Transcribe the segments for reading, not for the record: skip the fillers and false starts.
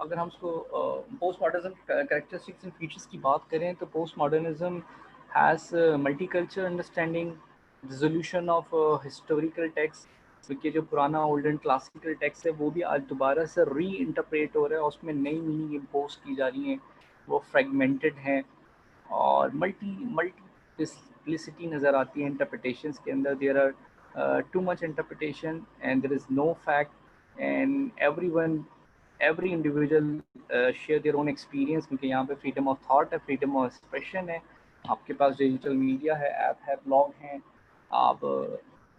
अगर हम उसको post modernism characteristics and features की बात करें तो post modernism has multiculture understanding, resolution of historical text, क्योंकि जो पुराना ओल्ड एंड क्लासिकल टेक्स्ट है वो भी आज दोबारा से री इंटरप्रेट हो रहा है, उसमें नई मीनिंग इम्पोज की जा रही हैं, वो फ्रेगमेंटेड हैं और मल्टीप्लिसिटी नज़र आती है इंटरप्रिटेशंस के अंदर। There are too much interpretation and there is no fact and every individual share their own experience, क्योंकि यहाँ पे फ्रीडम ऑफ थॉट है, फ्रीडम ऑफ एक्सप्रेशन है, आपके पास डिजिटल मीडिया है, ऐप है, ब्लॉग हैं, आप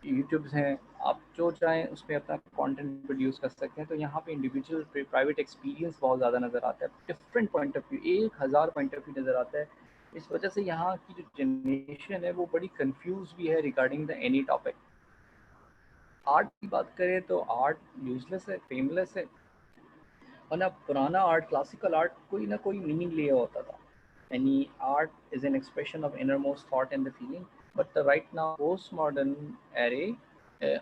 यूट्यूब्स हैं, आप जो चाहें उसमें अपना कंटेंट प्रोड्यूस कर सकते हैं। तो यहाँ पे इंडिविजुअल प्राइवेट एक्सपीरियंस बहुत ज़्यादा नज़र आता है, different point of view, 1000 point of view नज़र आता है। इस वजह से यहाँ की जो जनरेशन है वो बड़ी कंफ्यूज भी है regarding the any topic. Art की बात करें तो आर्ट यूजलेस है, फेमलेस है, वरना पुराना आर्ट, क्लासिकल आर्ट कोई ना कोई मीनिंग लिए होता था। Any art is an expression of innermost thought and the feeling. But right now, postmodern era,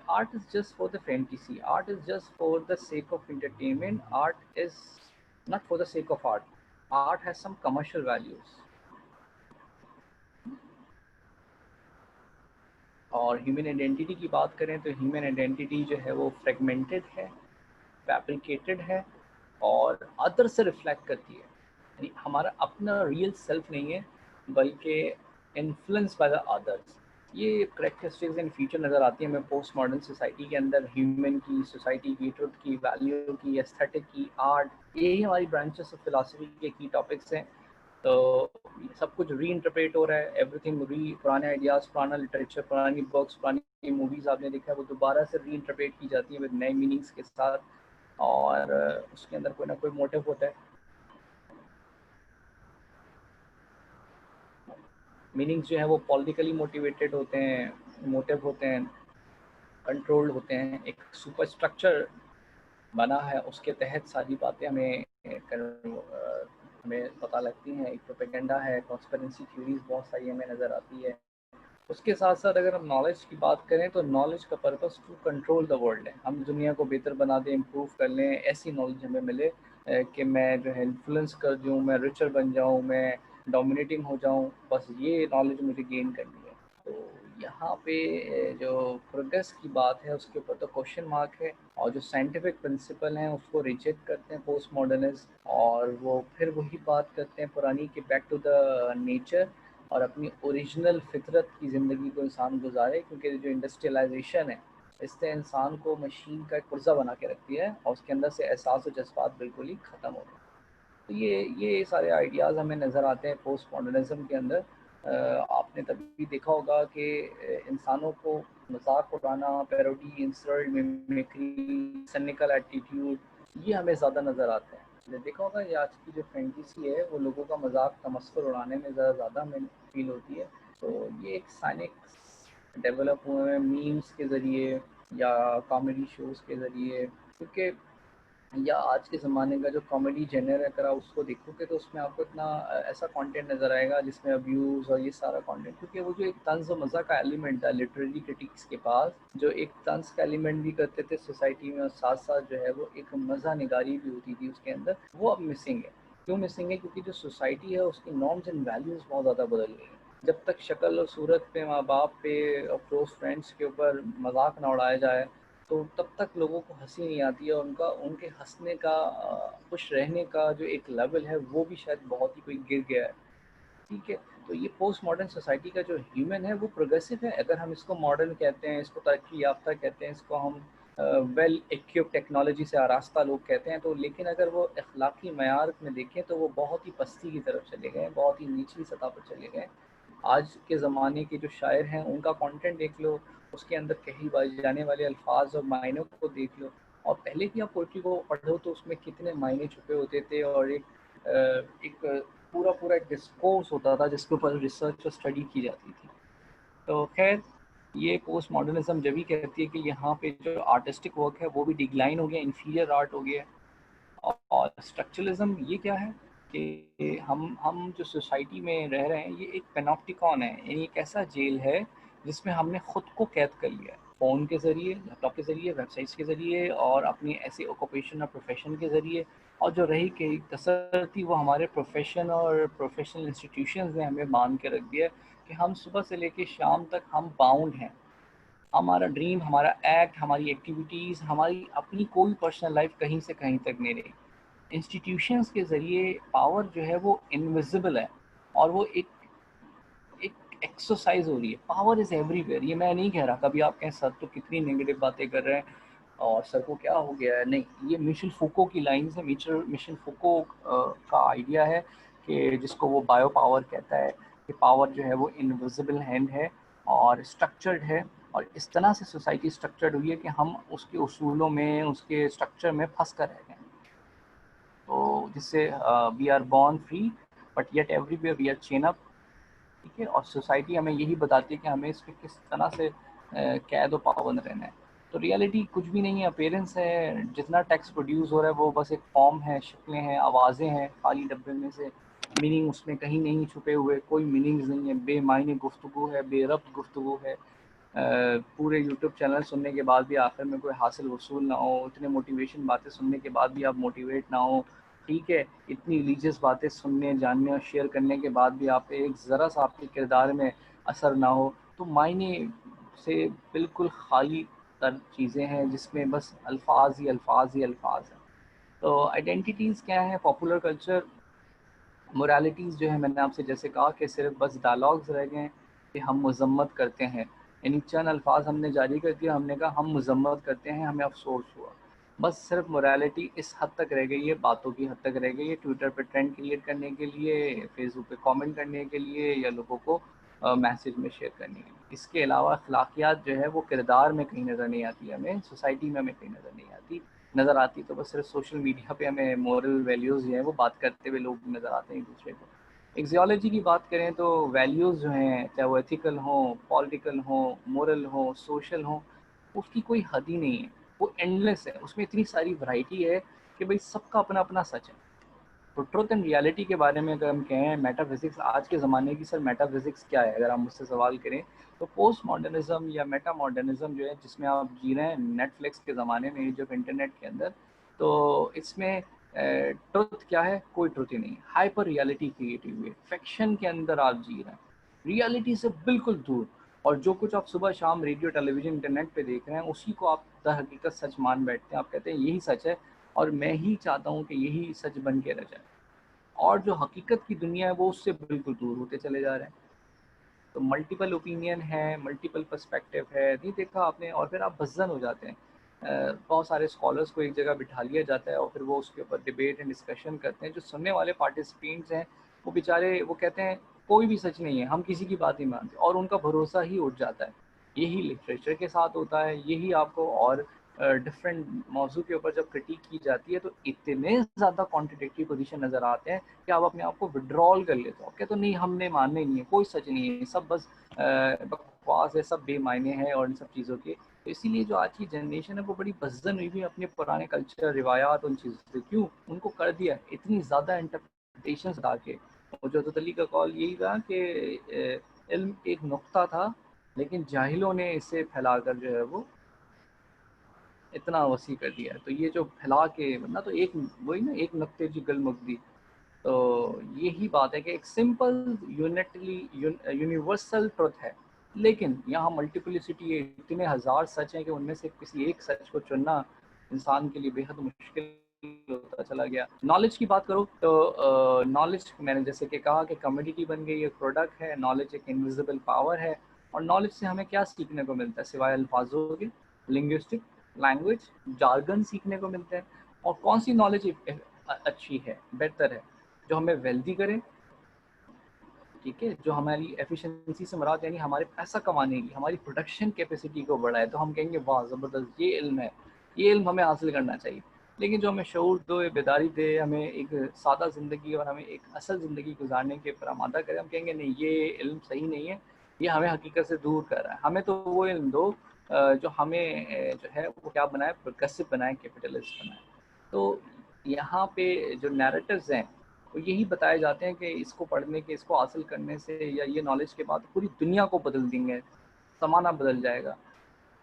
art is just for the fantasy. Art is just for the sake of entertainment. Art is not for the sake of art. Art has some commercial values. और human identity की बात करें तो human identity जो है वो fragmented है, fabricated है और अदर से रिफ्लेक्ट करती है, यानी हमारा अपना रियल सेल्फ नहीं है बल्कि इन्फ्लुएंस बाय द अदर्स। ये करेक्टरिस्टिक्स एंड फीचर नज़र आती है हमें पोस्ट मॉडर्न सोसाइटी के अंदर, ह्यूमन की, सोसाइटी की, ट्रुथ की, वैल्यू की, एस्थेटिक की, आर्ट, यही हमारी ब्रांचेस ऑफ फिलासफी के की टॉपिक्स हैं। तो सब कुछ री इंटरप्रेट हो रहा है, एवरीथिंग री, पुराने आइडियाज़, पुराना लिटरेचर, पुरानी बुक्स, पुरानी मूवीज़ आपने देखा है वो दोबारा से री इंटरप्रेट की जाती है विद नए मीनिंग्स के साथ, और उसके अंदर कोई ना कोई मोटिव होता है। मीनिंग्स जो है वो पॉलिटिकली मोटिवेटेड होते हैं, मोटिव होते हैं, कंट्रोल्ड होते हैं, एक सुपर स्ट्रक्चर बना है, उसके तहत सारी बातें हमें पता लगती हैं। एक प्रोपेगेंडा है, कॉन्स्पिरेसी थ्योरीज बहुत सारी हमें नज़र आती है। उसके साथ साथ अगर हम नॉलेज की बात करें तो नॉलेज का purpose to control the world है, हम दुनिया को बेहतर बना दें, इम्प्रूव कर लें, ऐसी नॉलेज हमें मिले कि मैं जो है इन्फ्लुएंस कर दूँ, मैं रिचर बन जाऊँ, मैं डोमिनेटिंग हो जाऊँ, बस ये नॉलेज मुझे गेन करनी है। तो यहाँ पे जो प्रोग्रेस की बात है उसके ऊपर तो क्वेश्चन मार्क है, और जो साइंटिफिक प्रिंसिपल हैं उसको रिजेक्ट करते हैं पोस्ट मॉडर्निस्ट, और वो फिर वही बात करते हैं पुरानी कि बैक टू द नेचर और अपनी ओरिजिनल फितरत की ज़िंदगी को इंसान गुजारे, क्योंकि जो इंडस्ट्रियलाइजेशन है इससे इंसान को मशीन का एक पुर्जा बना के रखती है और उसके अंदर से एहसास और जज्बात बिल्कुल ही ख़त्म हो गए। तो ये सारे आइडियाज़ हमें नज़र आते हैं पोस्ट मॉडर्निज्म के अंदर। आपने तभी देखा होगा कि इंसानों को मजाक उड़ाना, पैरोडी, इंसल्ट, मिमिक्री, सनिकल एटीट्यूड, ये हमें ज़्यादा नज़र आते हैं। आपने देखा होगा ये आज की जो फैंटेसी है वो लोगों का मजाक तमस्कुर उड़ाने में ज़्यादा हमें फील होती है। तो ये एक साइनिक डेवलप हुए हैं मीम्स के ज़रिए या कॉमेडी शोज़ के ज़रिए, क्योंकि या आज के ज़माने का जो कॉमेडी जेनर है, अगर आप उसको देखोगे तो उसमें आपको इतना ऐसा कंटेंट नज़र आएगा जिसमें अब्यूज़ और ये सारा कंटेंट, क्योंकि वो जो एक तंज़ और मज़ा का एलिमेंट था लिटरेरी क्रिटिक्स के पास, जो एक तंज़ का एलिमेंट भी करते थे सोसाइटी में और साथ साथ जो है वो एक मज़ा निगारी भी होती थी उसके अंदर, वो अब मिसिंग है। क्यों मिसिंग है? क्योंकि जो सोसाइटी है उसकी नॉर्म्स एंड वैल्यूज़ बहुत ज़्यादा बदल गई हैं। जब तक शक्ल और सूरत पे, माँ बाप पे और क्लोज फ्रेंड्स के ऊपर मजाक ना उड़ाया जाए तो तब तक लोगों को हंसी नहीं आती है, उनका उनके हंसने का, खुश रहने का जो एक लेवल है वो भी शायद बहुत ही कोई गिर गया है। ठीक है, तो ये पोस्ट मॉडर्न सोसाइटी का जो ह्यूमन है वो प्रोग्रेसिव है, अगर हम इसको मॉडर्न कहते हैं, इसको तरक्की याफ्ता कहते हैं, इसको हम वेल इक्विप्ड टेक्नोलॉजी से आरास्ता लोग कहते हैं, तो लेकिन अगर वो अखलाकी मयार में देखें तो वो बहुत ही पस्ती की तरफ चले गए, बहुत ही निचली सतह पर चले गए। आज के ज़माने के जो शायर हैं उनका कंटेंट देख लो, उसके अंदर कही जाने वाले अल्फाज और मायनों को देख लो, और पहले की आप पोइट्री को पढ़ो तो उसमें कितने मायने छुपे होते थे, और एक पूरा पूरा एक डिस्कोर्स होता था जिसके ऊपर रिसर्च और स्टडी की जाती थी। तो खैर, ये पोस्ट मॉडर्निज्म जब भी कहती है कि यहाँ पे जो आर्टिस्टिक वर्क है वो भी डिक्लाइन हो गया, इन्फीरियर आर्ट हो गया। और स्ट्रक्चरलिज्म ये क्या है कि हम जो सोसाइटी में रह रहे हैं ये एक पेनोप्टिकॉन है, यानी एक ऐसा जेल है जिसमें हमने खुद को कैद कर लिया है। फ़ोन के ज़रिए, लैपटॉप के ज़रिए, वेबसाइट्स के ज़रिए और अपनी ऐसे ऑक्यूपेशन और प्रोफेशन के ज़रिए। और जो रही कई कसर थी वो हमारे प्रोफेशन और प्रोफेशनल इंस्टीट्यूशंस ने हमें बांध के रख दिया कि हम सुबह से लेकर शाम तक हम बाउंड हैं। हमारा ड्रीम, हमारा एक्ट, हमारी एक्टिविटीज़, हमारी अपनी कोई पर्सनल लाइफ कहीं से कहीं तक नहीं रही। इंस्टीट्यूशंस के ज़रिए पावर जो है वो इनविजिबल है और वो एक एक एक्सरसाइज हो रही है। Power is everywhere. ये मैं नहीं कह रहा, कभी आप कहें सर तो कितनी नेगेटिव बातें कर रहे हैं और सर को क्या हो गया है, नहीं, ये मिशेल फूको की लाइन है। मिशेल फूको का आइडिया है कि जिसको वो बायो पावर कहता है कि पावर जो है वो इनविजिबल हैंड है और स्ट्रक्चर्ड है। और इस तरह से सोसाइटी स्ट्रक्चर्ड हुई है कि हम उसके उसूलों में, उसके स्ट्रक्चर में फंस कर रह गए। तो जिससे we are born free but yet everywhere we are chain up. ठीक है, और सोसाइटी हमें यही बताती है कि हमें इस पर किस तरह से कैद व पाबंद रहना है। तो रियलिटी कुछ भी नहीं है, अपीयरेंस है। जितना टैक्स प्रोड्यूस हो रहा है वो बस एक फॉर्म है, शक्लें हैं, आवाज़ें हैं खाली डब्बे में से। मीनिंग उसमें कहीं नहीं छुपे हुए, कोई मीनिंग्स नहीं है, बेमायने गुफ्तगू है, बेरब्त गुफ्तगू है। पूरे यूट्यूब चैनल सुनने के बाद भी आखिर में कोई हासिल वसूल ना हो, इतने मोटिवेशन बातें सुनने के बाद भी आप मोटिवेट ना हो। ठीक है, इतनी रिलीजियस बातें सुनने, जानने और शेयर करने के बाद भी आप एक ज़रा सा आपके किरदार में असर ना हो, तो मायने से बिल्कुल खाली तर चीज़ें हैं जिसमें बस अल्फाज ही अल्फाज ही अल्फाज हैं। तो आइडेंटिटीज़ क्या है, पॉपुलर कल्चर, मोरालिटीज़ जो है, मैंने आपसे जैसे कहा कि सिर्फ बस डायलॉग्स रह गए हैं कि हम मजम्मत करते हैं। यानी चंद अल्फाज हमने जारी कर दिया, हमने कहा हम मजम्मत करते हैं, हमें अफसोस हुआ। बस सिर्फ मोरालिटी इस हद तक रह गई है, बातों की हद तक रह गई है, ट्विटर पे ट्रेंड क्रिएट करने के लिए, फेसबुक पे कमेंट करने के लिए या लोगों को मैसेज में शेयर करने के लिए। इसके अलावा अखलाकियात जो है वो किरदार में कहीं नज़र नहीं आती, हमें सोसाइटी में हमें कहीं नज़र नहीं आती। नज़र आती तो बस सिर्फ सोशल मीडिया पे हमें मोरल वैल्यूज़ जो हैं वो बात करते हुए लोग नज़र आते हैं एक दूसरे को। एक जियोलॉजी की बात करें तो वैल्यूज़ जो हैं, चाहे वो एथिकल हों, पॉलिटिकल हों, मोरल हों, सोशल हों, उसकी कोई हद ही नहीं है। वो एंडलेस है, उसमें इतनी सारी वैरायटी है कि भाई सबका अपना अपना सच है। तो ट्रुथ एंड रियलिटी के बारे में अगर हम कहें, मेटाफिजिक्स आज के ज़माने की, सर मेटाफिजिक्स क्या है अगर आप मुझसे सवाल करें, तो पोस्ट मॉडर्निज्म या मेटा मॉडर्निज्म जो है जिसमें आप जी रहे हैं नेटफ्लिक्स के ज़माने में, एज ऑफ इंटरनेट के अंदर, तो इसमें ट्रुथ क्या है, कोई ट्रुथ ही नहीं। हाइपर रियलिटी क्रिएट हुई है, फिक्शन के अंदर आप जी रहे हैं, रियलिटी से बिल्कुल दूर। और जो कुछ आप सुबह शाम रेडियो टेलीविजन इंटरनेट पे देख रहे हैं उसी को आप द हकीकत सच मान बैठते हैं। आप कहते हैं यही सच है और मैं ही चाहता हूँ कि यही सच बन के रह जाए। और जो हकीकत की दुनिया है वो उससे बिल्कुल दूर होते चले जा रहे हैं। तो मल्टीपल ओपिनियन है, मल्टीपल पर्सपेक्टिव है, नहीं देखा आपने, और फिर आप बज़्ज़न हो जाते हैं। बहुत सारे स्कॉलर्स को एक जगह बिठा लिया जाता है और फिर वो उसके ऊपर डिबेट एंड डिस्कशन करते हैं। जो सुनने वाले पार्टिसिपेंट्स हैं वो बेचारे वो कहते हैं कोई भी सच नहीं है, हम किसी की बात नहीं मानते, और उनका भरोसा ही उठ जाता है। यही लिटरेचर के साथ होता है, यही आपको और डिफरेंट मौजू के ऊपर जब क्रिटिक की जाती है तो इतने ज़्यादा कॉन्ट्रडिक्टरी पोजीशन नज़र आते हैं कि आप अपने आप को विड्रॉल कर लेते हो। कहते हो नहीं, हमने मानने नहीं है, कोई सच नहीं है, सब बस बकवास है, सब बेमायने हैं और इन सब चीज़ों के। तो इसीलिए जो आज की जनरेशन है वो बड़ी बज़्ज़न हुई भी अपने पुराने कल्चर, रिवायात, उन चीज़ों से। क्यों उनको कर दिया इतनी ज़्यादा इंटरप्रिटेशंस ला के। और जो अली का कॉल यही रहा कि इल्म एक नुक्ता था लेकिन जाहिलों ने इसे फैलाकर जो है वो इतना वसी कर दिया है। तो ये जो फैला के, वरना तो एक वही ना, एक नुक्ते की गल मुक दी। तो यही बात है कि एक सिंपल यूनिटली यूनिवर्सल ट्रुथ है, लेकिन यहाँ मल्टीप्लिसिटी है, इतने हज़ार सच हैं कि उनमें से किसी एक सच को चुनना इंसान के लिए बेहद मुश्किल होता चला गया। नॉलेज की बात करो तो नॉलेज मैंने जैसे कि कहा कि कमोडिटी बन गई, एक प्रोडक्ट है। नॉलेज एक इनविजिबल पावर है। और नॉलेज से हमें क्या सीखने को मिलता है सिवाय अल्फाजों के? लिंग्विस्टिक, लैंग्वेज, जार्गन सीखने को मिलते हैं। और कौन सी नॉलेज अच्छी है, बेहतर है? जो हमें वेल्दी करे, ठीक है, जो हमारी एफिशिएंसी से मुराद यानी हमारे पैसा कमाने की, हमारी प्रोडक्शन कैपेसिटी को बढ़ाए, तो हम कहेंगे वाह ज़बरदस्त, ये इल्म है, ये इल्म हमें हासिल करना चाहिए। लेकिन जो हमें शऊर दे, बेदारी दे, हमें एक सादा ज़िंदगी और हमें एक असल ज़िंदगी गुजारने के पर आमादा करे, हम कहेंगे नहीं, ये इल्म सही नहीं है, ये हमें हकीकत से दूर कर रहा है। हमें तो वो इल्म दो जो हमें जो है वो क्या बनाए, प्रोग्रेसिव बनाए, कैपिटलिस्ट बनाए। तो यहाँ पे जो नैरेटिव्स हैं वो यही बताए जाते हैं कि इसको पढ़ने के, इसको हासिल करने से या ये नॉलेज के बाद पूरी दुनिया को बदल देंगे, ज़माना बदल जाएगा।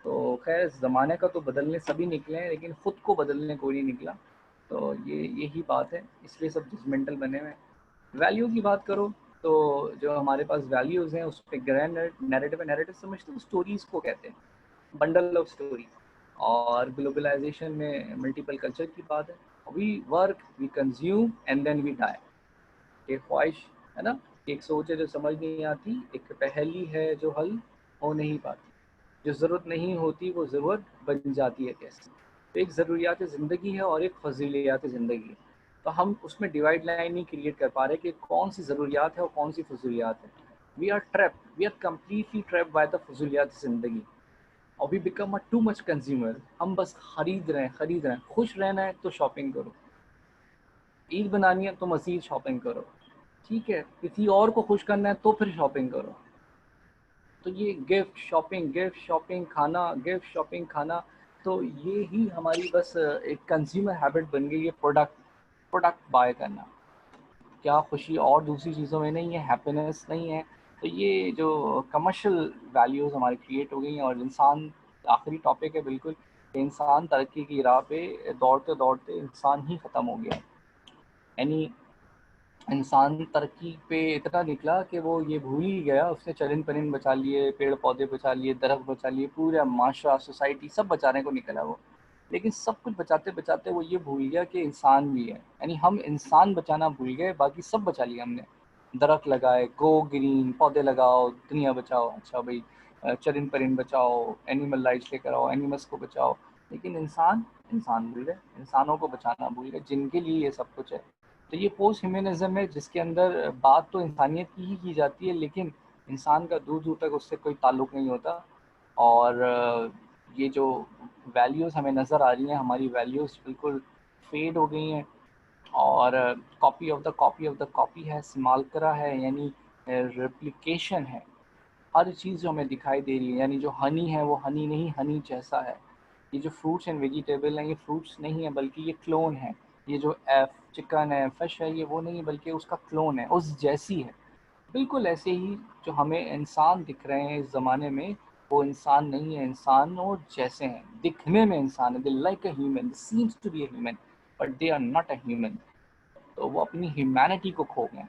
तो खैर ज़माने का तो बदलने सभी निकले हैं, लेकिन ख़ुद को बदलने कोई नहीं निकला। तो यही बात है, इसलिए सब जजमेंटल बने हुए हैं। वैल्यू की बात करो तो जो हमारे पास वैल्यूज़ हैं उस पे ग्रैंड नैरेटिव है। नैरेटिव समझते हो, स्टोरीज़ को कहते हैं, बंडल ऑफ स्टोरी। और ग्लोबलाइजेशन में मल्टीपल कल्चर की बात है। We work, we consume and then we die. एक ख्वाहिश है ना, एक सोच है जो समझ नहीं आती, एक पहेली है जो हल हो नहीं पाती, जो ज़रूरत नहीं होती वो ज़रूरत बन जाती है कैसे। तो एक ज़रूरियात ज़िंदगी है और एक फजीलियात ज़िंदगी है। तो हम उसमें डिवाइड लाइन नहीं क्रिएट कर पा रहे कि कौन सी ज़रूरियात है और कौन सी फजूलियात है। We are trap, we are completely trap by the फजूलियात ज़िंदगी। और we become a too much consumer. हम बस खरीद रहे हैं। खुश रहना है तो शॉपिंग करो, ईद बनानी है तो मज़ीद शॉपिंग करो, ठीक है, किसी और को खुश करना है तो फिर शॉपिंग करो। तो ये गिफ्ट शॉपिंग खाना, गिफ्ट शॉपिंग खाना, तो ये ही हमारी बस एक कंज्यूमर हैबिट बन गई है। प्रोडक्ट बाय करना, क्या खुशी और दूसरी चीज़ों में नहीं है, हैप्पीनेस नहीं है। तो ये जो कमर्शियल वैल्यूज़ हमारी क्रिएट हो गई हैं, और इंसान, आखिरी टॉपिक है बिल्कुल, कि इंसान तरक्की की राह पे दौड़ते दौड़ते इंसान ही ख़त्म हो गया। यानी इंसान तरक्की पे इतना निकला कि वो ये भूल ही गया, उसने चरिंद परिंद बचा लिए, पेड़ पौधे बचा लिए, दरख्त बचा लिए, पूरा माशरा, सोसाइटी सब बचाने को निकला वो। लेकिन सब कुछ बचाते बचाते वो ये भूल गया कि इंसान भी है। यानी हम इंसान बचाना भूल गए, बाकी सब बचा लिया हमने। दरख्त लगाए, गो ग्रीन, पौधे लगाओ, दुनिया बचाओ, अच्छा भाई, चरिंद परिंद बचाओ, एनिमल राइट्स लेकर आओ, एनिमल्स को बचाओ। लेकिन इंसान भूल गए, इंसानों को बचाना भूल गए, जिनके लिए ये सब कुछ है। तो ये पोस्ट ह्यूमनिज्म है, जिसके अंदर बात तो इंसानियत की ही की जाती है, लेकिन इंसान का दूर दूर तक उससे कोई ताल्लुक़ नहीं होता। और ये जो वैल्यूज़ हमें नज़र आ रही हैं, हमारी वैल्यूज़ बिल्कुल फेड हो गई हैं। और copy of the copy of the copy है, सिमालकरा है, यानी रेप्लिकेशन है। हर चीज़ जो हमें दिखाई दे रही है, यानी जो हनी है वो हनी नहीं, हनी जैसा है। ये जो फ्रूट्स एंड वेजिटेबल हैं, ये फ्रूट्स नहीं है बल्कि ये क्लोन है। ये जो चिकन है, फिश है, ये वो नहीं है बल्कि उसका क्लोन है, उस जैसी है। बिल्कुल ऐसे ही जो हमें इंसान दिख रहे हैं इस ज़माने में, वो इंसान नहीं है, इंसानों जैसे हैं, दिखने में इंसान है। They like a human, they seems to be a human, but they are not a human. तो वो अपनी ह्यूमैनिटी को खो गए।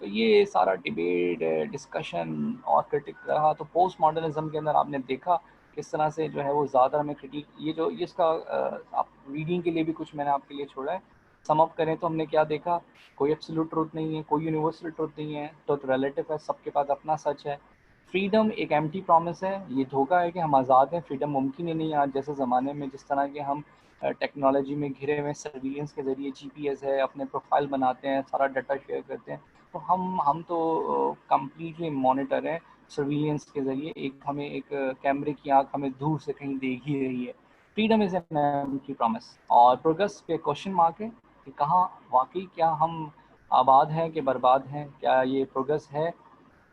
तो ये सारा डिबेट, डिस्कशन और क्रिटिक रहा। तो पोस्ट मॉडर्निज्म के अंदर आपने देखा किस तरह से जो है वो ज़्यादा हमें क्रिटिक, ये इसका आप रीडिंग के लिए भी कुछ मैंने आपके लिए छोड़ा है। सम अप करें तो हमने क्या देखा, कोई एब्सोल्यूट ट्रुथ नहीं है, कोई यूनिवर्सल ट्रुथ नहीं है, ट्रुथ रिलेटिव है, सबके पास अपना सच है। फ्रीडम एक एम्प्टी प्रॉमिस है, ये धोखा है कि हम आज़ाद हैं। फ्रीडम मुमकिन ही नहीं है आज जैसे ज़माने में, जिस तरह के हम टेक्नोलॉजी में घिरे हुए, सर्विलेंस के ज़रिए जीपीएस है, अपने प्रोफाइल बनाते हैं, सारा डाटा शेयर करते हैं। तो हम तो कंप्लीटली मॉनिटर हैं सर्विलेंस के ज़रिए। हमें एक कैमरे की आँख हमें दूर से कहीं देख ही रही है। Freedom is an empty promise. और प्रोग्रेस पे क्वेश्चन मार्क है कि कहाँ वाकई क्या हम आबाद हैं कि बर्बाद हैं, क्या ये प्रोग्रेस है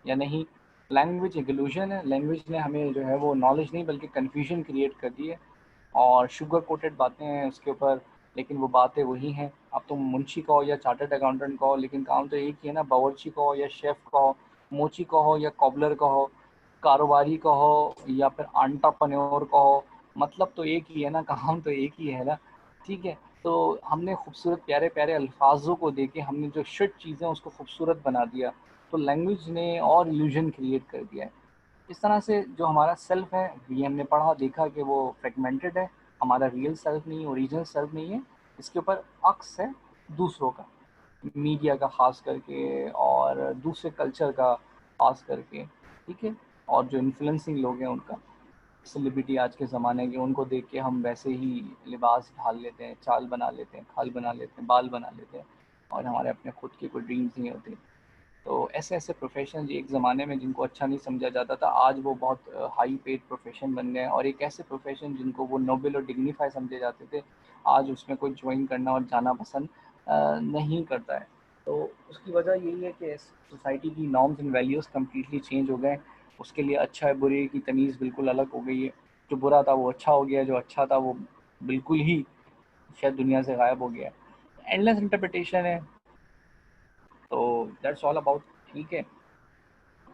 या नहीं। लैंग्वेज एक इल्यूजन है, लैंग्वेज ने हमें जो है वो नॉलेज नहीं बल्कि कन्फ्यूजन क्रिएट कर दी है, और शुगर कोटेड बातें हैं उसके ऊपर, लेकिन वो बातें वही हैं। अब तुम मुंशी कहो या चार्टर्ड अकाउंटेंट कहो, लेकिन काम तो एक ही है ना। बावर्ची कहो या शेफ़ कहो, मोची कहो या कॉबलर कहो, कारोबारी कहो या फिर एंटरप्रेन्योर कहो, मतलब तो एक ही है ना, काम तो एक ही है ना, ठीक है। तो हमने खूबसूरत प्यारे प्यारे अल्फाजों को देके हमने जो शिट चीज़ें उसको खूबसूरत बना दिया। तो लैंग्वेज ने और इल्यूजन क्रिएट कर दिया है। इस तरह से जो हमारा सेल्फ है, ये हमने पढ़ा देखा कि वो फ्रेगमेंटेड है, हमारा रियल सेल्फ नहीं है, ओरिजिनल सेल्फ नहीं है। इसके ऊपर अक्स है दूसरों का, मीडिया का ख़ास करके, और दूसरे कल्चर का ख़ास करके, ठीक है। और जो इन्फ्लुएंसिंग लोग हैं उनका, सेलिब्रिटी आज के ज़माने के, उनको देख के हम वैसे ही लिबास ढाल लेते हैं, चाल बना लेते हैं, खाल बना लेते हैं, बाल बना लेते हैं, और हमारे अपने खुद के कोई ड्रीम्स नहीं होते। तो ऐसे ऐसे प्रोफेशन एक ज़माने में जिनको अच्छा नहीं समझा जाता था, आज वो बहुत हाई पेड प्रोफेशन बन गए। और एक ऐसे प्रोफेशन जिनको वो नोबल और डिग्निफाई समझे जाते थे, आज उसमें कोई ज्वाइन करना और जाना पसंद नहीं करता है। तो उसकी वजह यही है कि सोसाइटी की norms and values completely change हो गए। उसके लिए अच्छा है बुरे की तमीज़ बिल्कुल अलग हो गई है। जो बुरा था वो अच्छा हो गया, जो अच्छा था वो बिल्कुल ही शायद दुनिया से गायब हो गया है। एंडलेस इंटरप्रिटेशन है। तो दैट्स ऑल अबाउट, ठीक है।